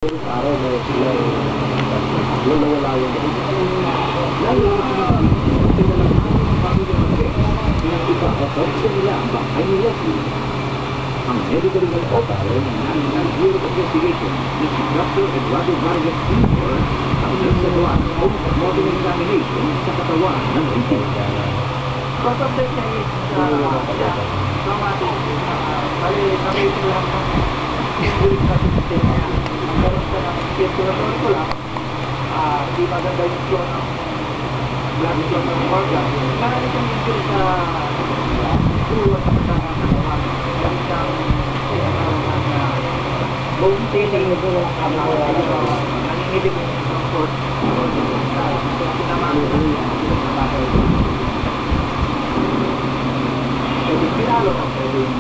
araw na sila nawala yung lalo nila ang bahay ni Leslie. Ang medical legal officer ng National Bureau of Investigation na si Dr. Eduardo Vargas Jr. ang nagsagawa ng post-mortem examination sa katawan ng biktima. Because of the case, traumatic, bali kami ito lang ng injury sa system niya. Magkaroon siya ng circulatory collapse, di maganda yung flow ng blood flow ng organ. Marami siyang injury sa ulo at sa katawan. Marami siyang bone tailing, nangingilig ng support. Pinamano ng pinalo ng pwedeng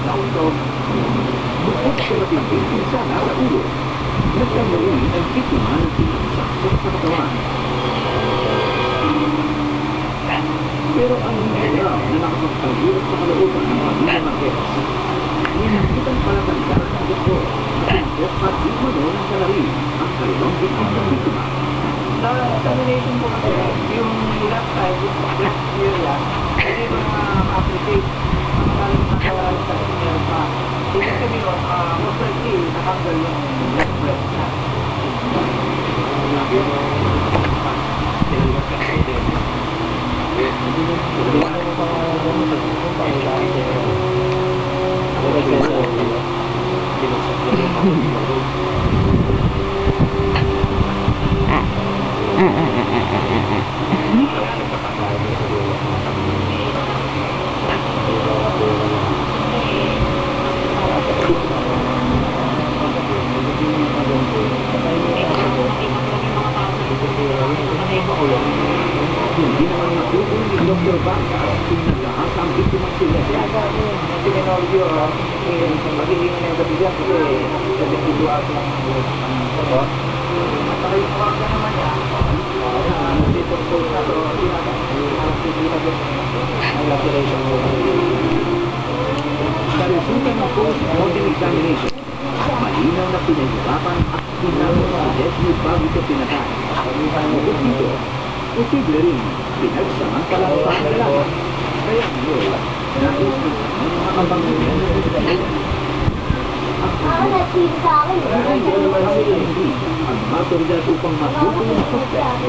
nausog. Bukod sa matinding pinsala sa ulo, nagkamali ang biktima ng sakit sa katawan. Pero ang hindi raw na nakapagpagulot sa kalooban ng mga Marquez, ninakitang palatanda ng doktor at pinagpag ito noon ng salarin ang kalilang biktima. Sa examination po kasi, yung left side, yung left area, hindi ba ma-applicate ang maraming nakawalan sa email pa. Ibig sabihin, most likely, nakanggal yung left breast na. Hindi naman natutunan ni Dr. Banga kung naglakas ang biktima sila. Terminology o magiging negative yan kasi 72 hours lang ang at saka yung organ naman niya dito po na ito ang laceration mo. Sa resulta ng post-mortem examination, malinaw na pinahirapan at pinamot si Leslie bago ito pinatay. Bukod dito, posible rin pinagsamantalang pangalaman. Kaya ngayon, nais ng mga kabangunan ng pagkakas. Ang maturidad upang matuto ng suspect.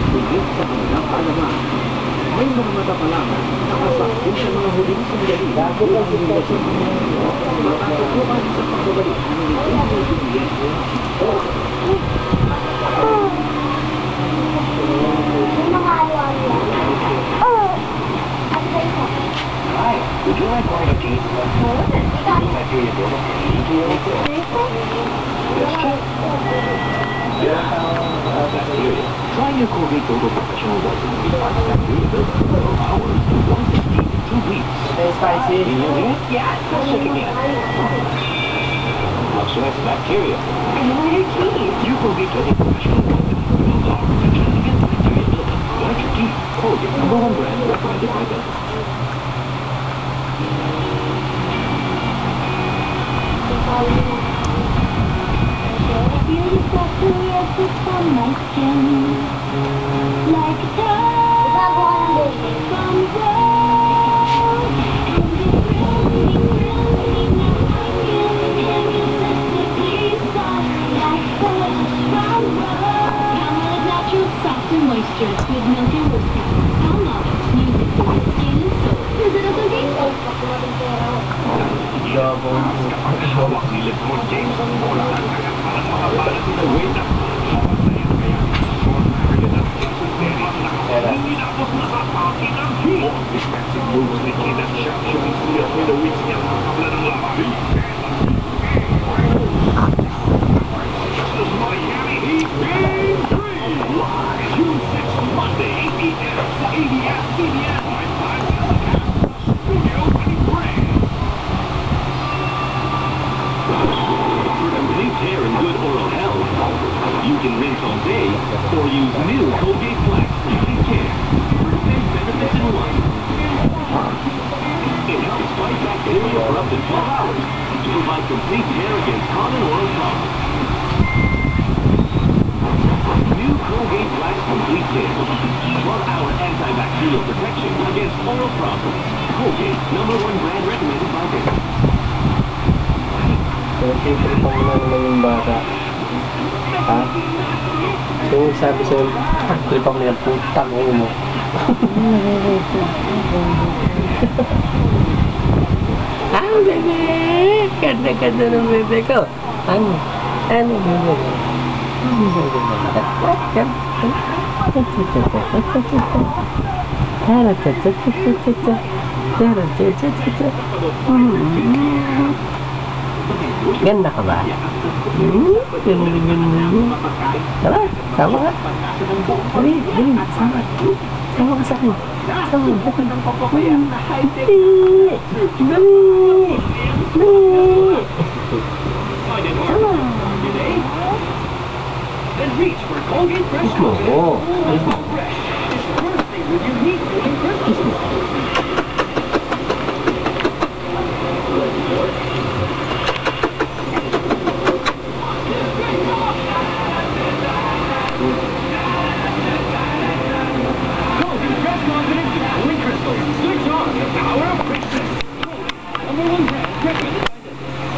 Higit sa kanilang kaalaman, may mga mata pa lang nakasakin sa mga huling sandali bago ang relasyon. Matatutukan sa pagbabalik ng nilipin ng Juliet. Hi, would you like one of these? Bacteria buildup Let's check. Yeah, bacteria. Try your Colgate Total Professional Whitening to fight bacteria buildup for 12 hours, 160 to 2 weeks. Spicy? Yeah, let's check again. Much less bacteria. Your Colgate Total Professional Whitening for 12 hours protection against bacteria buildup. White your teeth. Colgate, #1 brand recommended by dentists. Beautiful silhouettes on my skin, like a dove from above. And it's really now I can endlessly soft, like such a strong love. Palmolive natural, soft and moisture, with milk and rose petals. Palmolive, music for your skin and soul. Visit us on Facebook. Hair and good oral health, you can rinse all day or use new Colgate Flex Beauty Care for the same benefits in one. It helps fight bacteria for up to 12 hours to provide complete care against common oral problems. New Colgate Black Complete Care. 12-hour antibacterial protection against oral problems. Colgate, #1 brand recommended by dentists. Siyempre pa mo na naman yung bata. Ha? So, sabi sa'yo, tripa mo yan, putang mo. Ah, bebe! Ganda-ganda ng bebe ko. Ano? Ano bebe ko? Ano bebe ko? Ganda ka ba? Tara, sama ka. Dali, dali, sama. Sama ka sa akin. Sama ka. Dali! Dali! Dali! Sama. Then reach for Colgate Fresh Kiss mo. Colgate Fresh. It's birthday with unique feeling Christmas. Colgate Fresh Confidence with Cooling Crystals. Switch on the power of Christmas. Colgate, #1 brand recommended by dentists.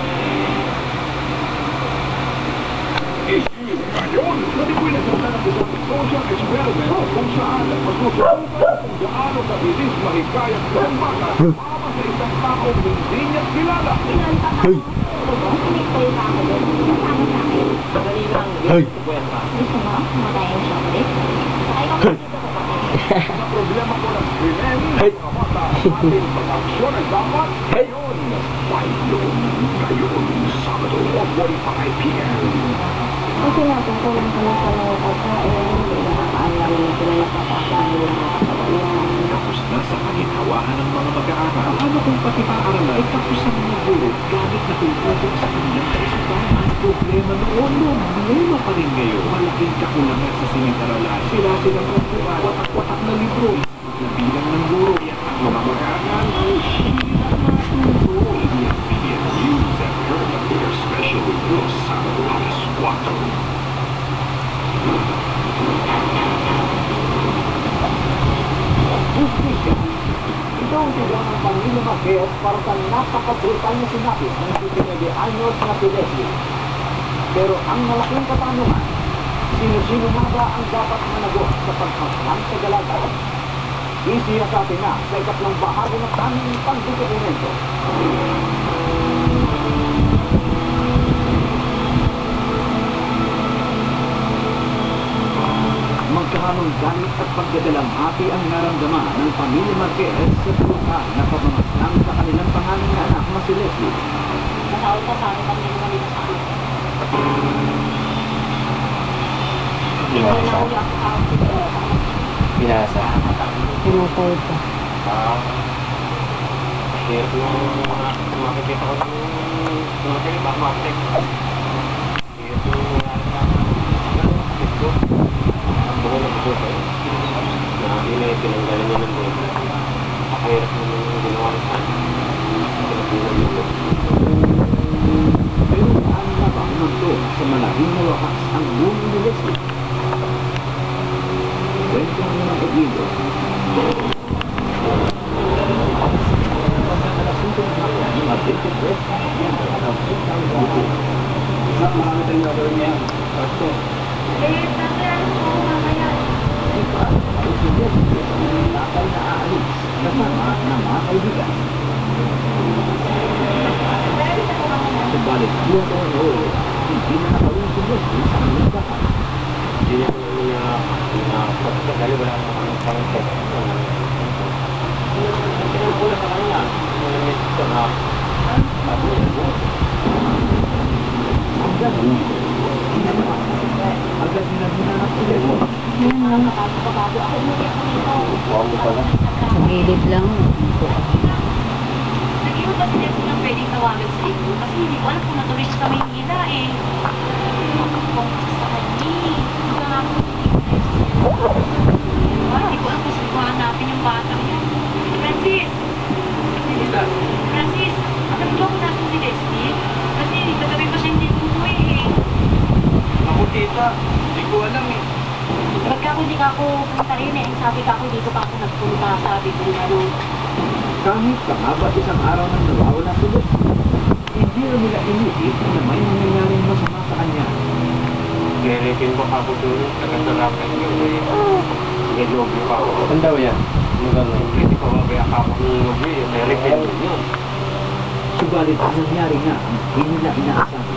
Ngayon, natipunin sa mga ng social experiment kung saan masusubukan kung gaano kabilis mahikayat ng baka para sa isang taong hindi niya kilala. Hey! Hey! Gusto mo? Kumakain ng chocolate? Sakay ka pa dito kapatid. Sa problema ko ng krimen, mga bata, ating pag-aksyon ay dapat ngayon. Ngayon, Sabado, 1:45 p.m. Kasi natungkulan kami sa mga pagkain, hindi nakakaalam na sila napapakain ng mga kapatid. Tapos na sa kaginhawahan ng mga mag-aaral. Ano kung pati paaralan ay tapos ang mga guro gamit na tututok sa kanilang kaisipan? Ang problema noon, problema pa rin ngayon. Malaking kakulangan sa silid-aralan. Sila ang mga watak-watak na libro. Bilang ng guro, ang mga mag-aaral ay hindi na maturo. ABS-CBN News at Current Affairs Special with Los Sábado alas 4. Justisya. Ito ang sigaw ng Panginoon Marquez para sa napakabrutal na sinabi ng 19 anyos na si Leslie. Pero ang malaking katanungan, sino-sino nga ba ang dapat managot sa pagpaslang sa dalaga? Isiya sa atin na sa ikatlong bahagi ng aming pagdokumento. Magkahanong galit at pagdadalamhati ang naramdaman ng pamilya Marquez sa brutal na pamamaslang sa kanilang pangalan na anak na si Leslie. Matawag ka sa akin pag may mga dito sa akin. Binasa. Binasa. Pinupol ka. Hirap nung makikita ko nung mga bakmatik. Hirap nung Facebook. Ang buhay na buhay ko. Na pinanggalan niya ng buhay. Hirap nung ginawa ko sa akin. Pinapunan niya. Pero paano na ba nagdo sa malahing na wakas ang buhay ni Leslie? Kwento mo ng Edildo. Marami tayong gagawin niya. Pastor. Nakay na aalis kasama ng mga kaibigan. Subalit, buwan o ano, hindi na nakawin si Leslie sa kanilang bahay. Hindi niya ko na pagkakali wala akong pangkot. Pinagpula sa kanya. Ito na. Sabi niya. Agad hinanap si Leslie. Huwag mo pala. Sa gilid lang. Nag-iwan ba sila po ng pwedeng tawagan sa inyo? Kasi hindi ko alam kung natuloy siya sa Maynila eh. Kung sa kanya, hindi nga ako hindi ko alam kung saan ko hanapin yung bata yan. Francis! Francis! ako punta rin eh. Sabi ka ako, dito pa ako nagpunta. Sabi ko, ano, Kahit pangabat isang araw nang nawawala si Lucy, hindi rin nila inisip na may nangyayaring masama sa kanya. Ginitin ko ako doon, nagkasarapan yun eh. May lobby pa ako. Saan daw yan? Maganda. Hindi ko mabaya ako ng lobby, naritin mo yun. Subalit ang nangyari nga ang hindi nila inaasahan.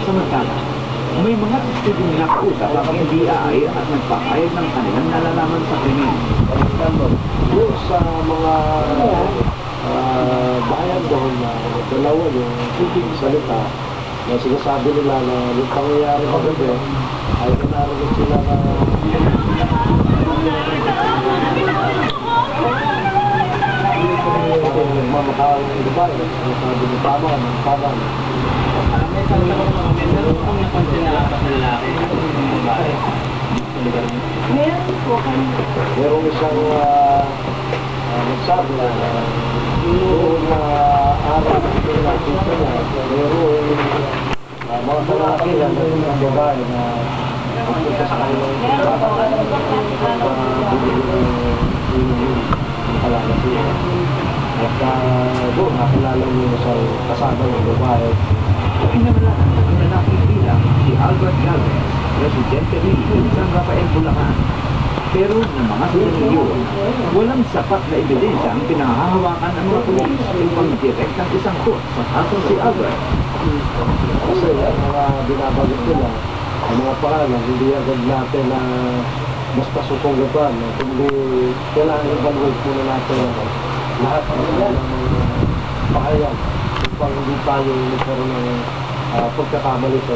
Samantala, may mga testigong nakausap ang NBI at nagpapayag ng kanilang nalalaman sa krimen. Yung sa mga bayan doon na dalawa yung tubig salita na sinasabi nila na yung pangyayari kagabi ay narinig sila na parang nagmamakawal ng babae. Sinasabi ng tama. Meron akong napansin na apat na lalaki. Babae. meron po kami. Merong isang nagsabi na yung araw na nakita niya, merong mga kalaki na ng babae na pupunta sa kanilang nakalala siya. At doon, nakilala niyo sa kasama ng babae. Pinamalakan ng lalaking bilang si Albert Galvez, residente rin ng San Rafael, Bulacan. Pero ng mga sinaniyo, walang sapat na ebidensya ang pinahahawakan ng mga pulis upang direktang isangkot sa kaso si Albert. Kasi ang mga binabagot nila, ang mga pangalan, hindi agad natin na basta susunggaban. Kundi kailangan evaluate muna natin lahat ng pahayag upang hindi tayo nagkaroon ng pagkakamali sa